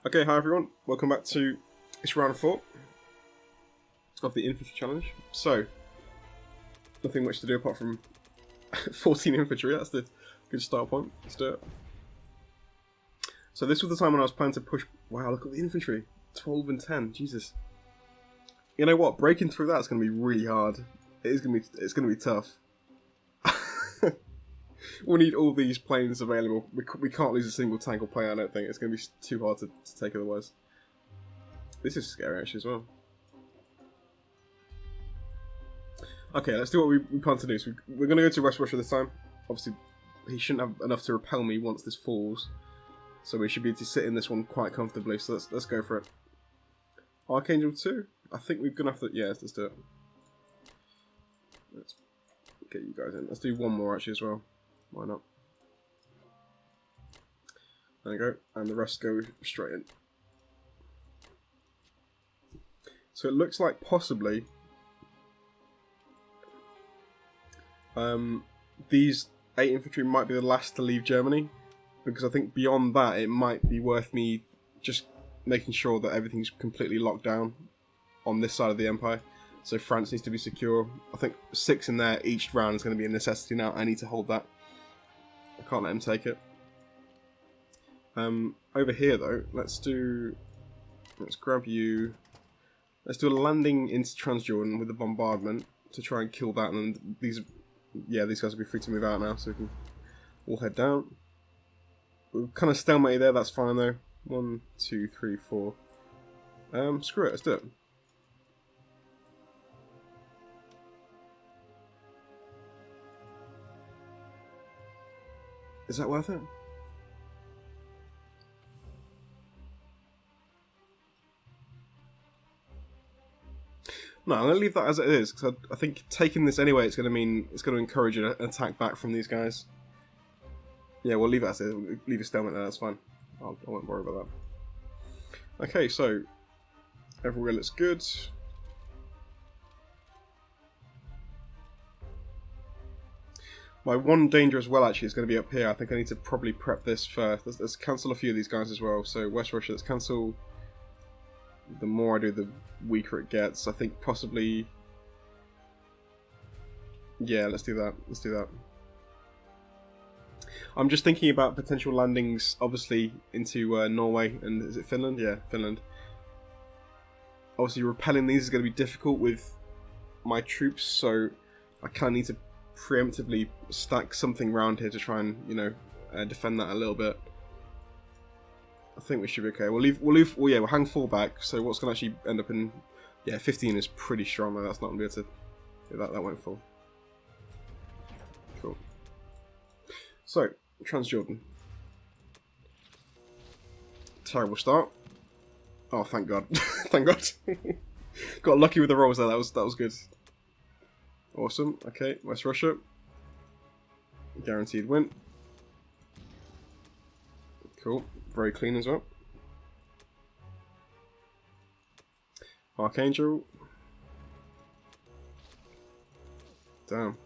Okay, hi everyone, welcome back to it's round 4 of the Infantry Challenge. So, nothing much to do apart from 14 infantry, that's the good start point, let's do it. So this was the time when I was planning to push, wow look at the infantry, 12 and 10, Jesus. You know what, breaking through that's going to be really hard, it's going to be tough. We need all these planes available. We can't lose a single tank or plane, I don't think. It's going to be too hard to take otherwise. This is scary actually as well. Okay, let's do what we plan to do. So we're going to go to West Russia this time. Obviously, he shouldn't have enough to repel me once this falls. So we should be able to sit in this one quite comfortably. So let's go for it. Archangel 2? I think we're going to have to... Yeah, let's do it. Let's get you guys in. Let's do one more actually as well. Why not? There you go, and the rest go straight in. So it looks like possibly these 8 infantry might be the last to leave Germany, because I think beyond that it might be worth me just making sure that everything's completely locked down on this side of the empire. So France needs to be secure. I think 6 in there each round is going to be a necessity now. I need to hold that. I can't let him take it. Over here though, let's grab you. Let's do a landing into Transjordan with a bombardment to try and kill that, and then these guys will be free to move out now, so we can all head down. We're kind of stalemated there, that's fine though. 1, 2, 3, 4. Screw it, let's do it. Is that worth it? No, I'm going to leave that as it is, because I think taking this anyway, it's going to encourage an attack back from these guys. Yeah, we'll leave it as it is. Leave a stalemate there, that's fine. I won't worry about that. Okay, so everywhere looks good. My one danger as well actually is going to be up here. I think I need to probably prep this first. Let's cancel a few of these guys as well. So West Russia, let's cancel. The more I do, the weaker it gets. I think possibly... Yeah, let's do that. Let's do that. I'm just thinking about potential landings, obviously, into Norway and... Is it Finland? Yeah, Finland. Obviously, repelling these is going to be difficult with my troops, so I kind of need to preemptively stack something around here to try and, you know, defend that a little bit. I think we should be okay. We'll hang 4 back, so what's going to actually end up in... Yeah, 15 is pretty strong, though. That's not going to be able to... Yeah, that won't fall. Cool. So, Transjordan. Terrible start. Oh, thank God. Thank God. Got lucky with the rolls there, that was good. Awesome. Okay, West Russia. Guaranteed win. Cool. Very clean as well. Archangel. Damn.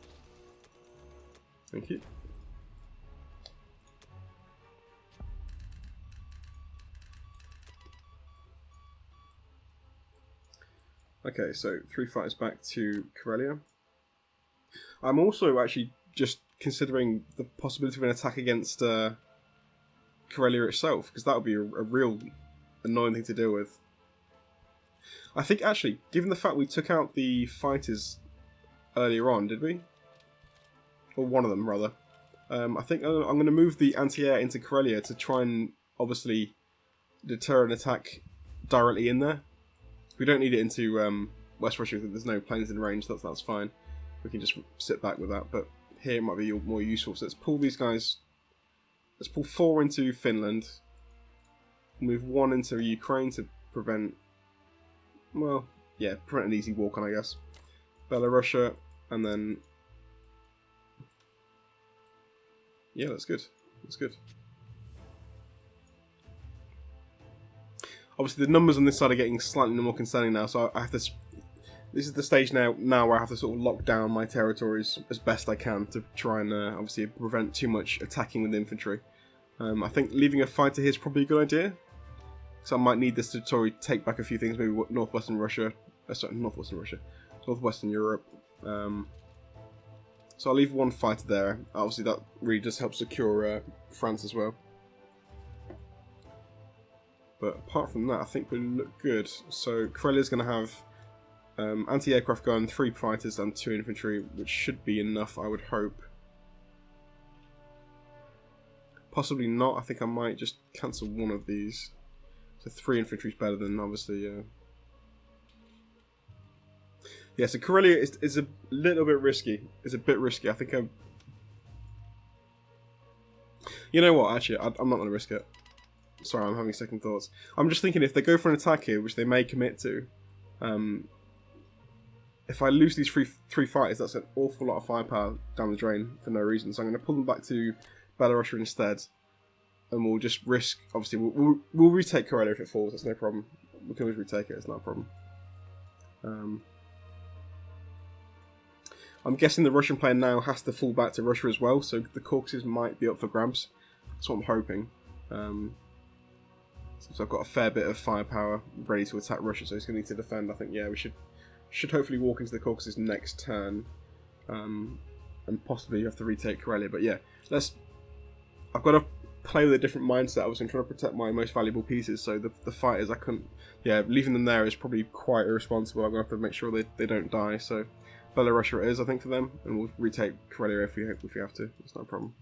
Thank you. Okay, so 3 fighters back to Karelia. I'm also actually just considering the possibility of an attack against Karelia itself, because that would be a real annoying thing to deal with. I think actually, given the fact we took out the fighters earlier on, did we? Or one of them, rather. I think I'm going to move the anti-air into Karelia to try and, obviously, deter an attack directly in there. We don't need it into West Russia, there's no planes in range, that's fine. We can just sit back with that, but here it might be more useful. So let's pull these guys... Let's pull 4 into Finland. Move 1 into Ukraine to prevent... Well, yeah, prevent an easy walk on, I guess. Belarusia, and then... Yeah, that's good. That's good. Obviously, the numbers on this side are getting slightly more concerning now, so I have to... This is the stage now where I have to sort of lock down my territories as best I can to try and obviously prevent too much attacking with infantry. I think leaving a fighter here is probably a good idea. So I might need this to sort of take back a few things, maybe northwestern Russia, northwestern Europe. So I'll leave one fighter there. Obviously that really does help secure France as well. But apart from that, I think we look good. So Karelia's going to have anti-aircraft gun, 3 fighters and 2 infantry, which should be enough, I would hope. Possibly not. I think I might just cancel one of these. So 3 infantry is better than, obviously, yeah, so Karelia is a little bit risky. It's a bit risky. I think I'm... You know what, actually, I'm not going to risk it. Sorry, I'm having second thoughts. I'm just thinking if they go for an attack here, which they may commit to, if I lose these three fighters, that's an awful lot of firepower down the drain for no reason. So I'm going to pull them back to Belarusia instead, and we'll just risk. Obviously, we'll retake Karelia if it falls. That's no problem. We can always retake it. It's not a problem. I'm guessing the Russian player now has to fall back to Russia as well, so the Caucasus might be up for grabs. That's what I'm hoping. So I've got a fair bit of firepower ready to attack Russia, so he's going to need to defend. I think, yeah, we should hopefully walk into the Caucasus next turn, and possibly have to retake Karelia. But yeah, I've got to play with a different mindset. Obviously, I'm trying to protect my most valuable pieces, so the fighters, I couldn't... Yeah, leaving them there is probably quite irresponsible. I'm going to have to make sure they don't die, so... Belarusia it is, I think, for them, and we'll retake Karelia if we have to. It's not a problem.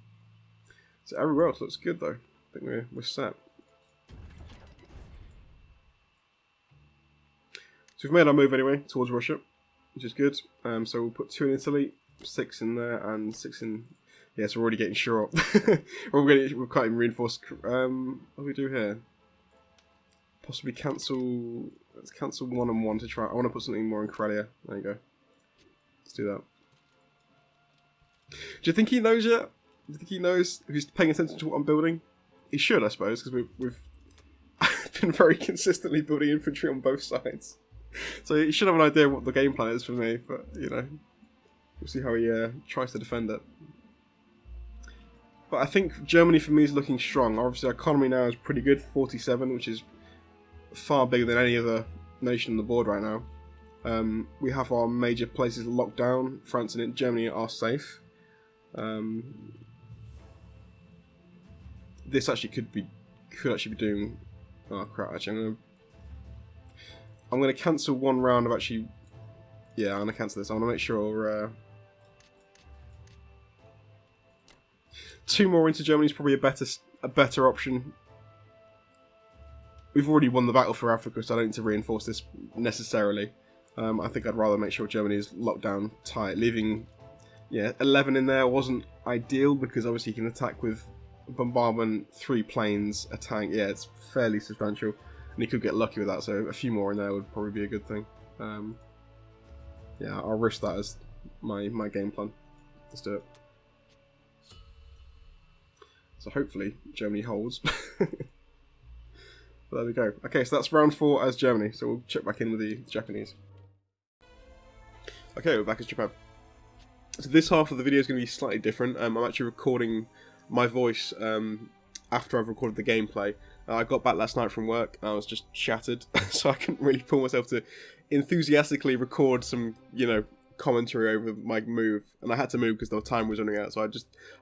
So everywhere else looks good, though. I think we're set. So we've made our move anyway towards Russia, which is good. So we'll put 2 in Italy, 6 in there, and 6 in... Yeah, so we're already getting short. We're quite even reinforced. What do we do here? Possibly cancel... Let's cancel 1 and 1 to try... I want to put something more in Karelia. There you go. Let's do that. Do you think he knows yet? Do you think he knows if he's paying attention to what I'm building? He should, I suppose, because we've been very consistently building infantry on both sides. So he should have an idea what the game plan is for me, but, you know, we'll see how he tries to defend it. But I think Germany, for me, is looking strong. Obviously, our economy now is pretty good, 47, which is far bigger than any other nation on the board right now. We have our major places locked down. France and Germany are safe. This actually could actually be doing... Oh crap! Actually, I'm gonna cancel 1 round of actually. Yeah, I'm gonna cancel this. I want to make sure 2 more into Germany is probably a better option. We've already won the battle for Africa, so I don't need to reinforce this necessarily. I think I'd rather make sure Germany is locked down tight. Leaving, 11 in there wasn't ideal because obviously you can attack with bombardment, 3 planes, a tank. Yeah, it's fairly substantial, and you could get lucky with that. So a few more in there would probably be a good thing. Yeah, I'll risk that as my game plan. Let's do it. So hopefully Germany holds. But there we go. Okay, so that's round 4 as Germany. So we'll check back in with the Japanese. Okay, we're back as Japan. So this half of the video is going to be slightly different. I'm actually recording my voice after I've recorded the gameplay. I got back last night from work and I was just shattered, so I couldn't really pull myself to enthusiastically record some, commentary over my move. And I had to move because the time was running out, so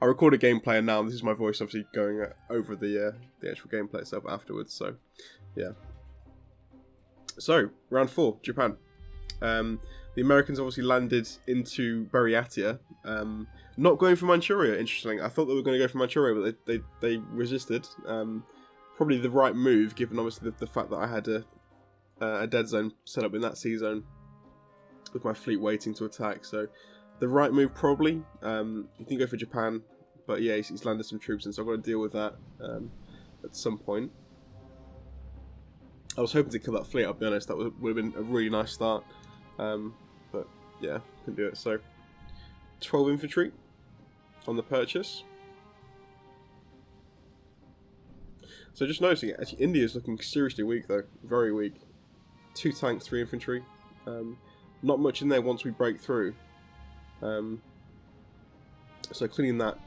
I recorded gameplay, and now this is my voice obviously going over the actual gameplay itself afterwards. So, yeah. So, round 4, Japan. The Americans obviously landed into Buryatia, not going for Manchuria. Interesting. I thought they were going to go for Manchuria, but they resisted. Probably the right move, given obviously the fact that I had a dead zone set up in that sea zone with my fleet waiting to attack. So the right move probably. You can go for Japan, but yeah, he's landed some troops in, so I've got to deal with that at some point. I was hoping to kill that fleet, I'll be honest. That would have been a really nice start. But yeah, couldn't do it. So 12 infantry on the purchase. So just noticing, actually India's looking seriously weak though, very weak. 2 tanks, 3 infantry. Not much in there once we break through. So cleaning that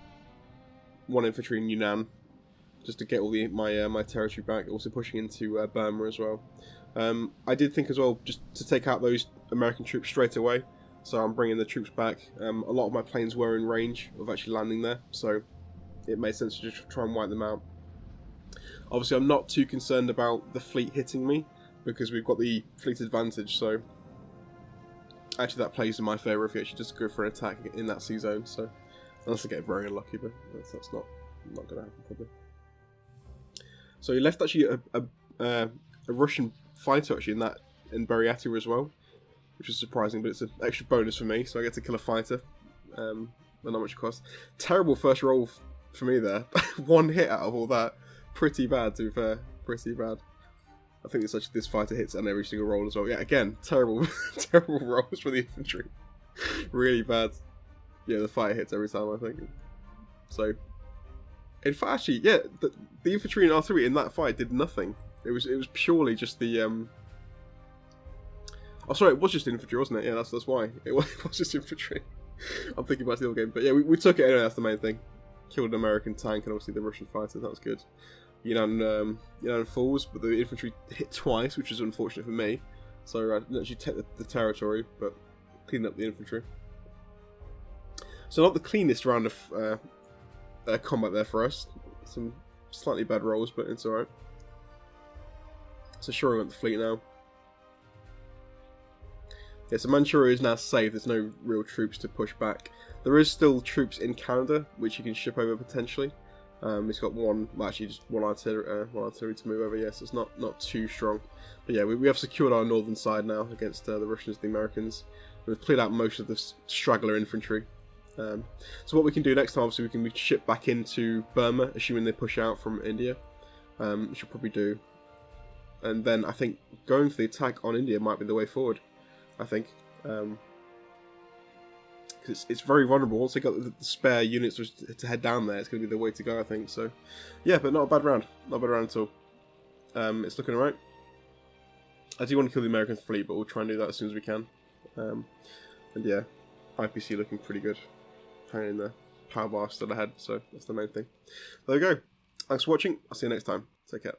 1 infantry in Yunnan just to get all my territory back. Also pushing into Burma as well. I did think as well just to take out those American troops straight away. So I'm bringing the troops back. A lot of my planes were in range of actually landing there, so it made sense to just try and wipe them out. Obviously, I'm not too concerned about the fleet hitting me because we've got the fleet advantage. So actually, that plays in my favour if you actually just go for an attack in that sea zone. So unless I get very unlucky, but that's not going to happen probably. So he left actually a Russian fighter actually in Buryatia as well, which is surprising, but it's an extra bonus for me, so I get to kill a fighter. But not much cost. Terrible first roll for me there. One hit out of all that. Pretty bad, to be fair. Pretty bad. I think it's actually this fighter hits on every single roll as well. Yeah, again, terrible, terrible rolls for the infantry. Really bad. Yeah, the fighter hits every time, I think. So, in fact, actually, yeah, the infantry and artillery in that fight did nothing. It was purely just the oh, sorry, it was just infantry, wasn't it? Yeah, that's why. It was just infantry. I'm thinking about the old game. But yeah, we took it anyway, that's the main thing. Killed an American tank and obviously the Russian fighter, that was good. Yunnan falls, but the infantry hit twice, which is unfortunate for me. So I didn't actually take the territory, but cleaned up the infantry. So not the cleanest round of combat there for us. Some slightly bad rolls, but it's alright. So sure, we want the fleet now. Yeah, so Manchuria is now safe. There's no real troops to push back. There is still troops in Canada, which you can ship over potentially. It's got one artillery to move over. Yes, it's not too strong. But yeah, we have secured our northern side now against the Russians and the Americans. We've cleared out most of the straggler infantry. So what we can do next time, obviously, we can ship back into Burma, assuming they push out from India. We should probably do. And then I think going for the attack on India might be the way forward. I think. Because it's very vulnerable. Once they got the spare units to head down there, it's going to be the way to go, I think. So, yeah, but not a bad round. Not a bad round at all. It's looking alright. I do want to kill the American fleet, but we'll try and do that as soon as we can. And yeah, IPC looking pretty good. Hanging in there. Power bar still ahead, so that's the main thing. There we go. Thanks for watching. I'll see you next time. Take care.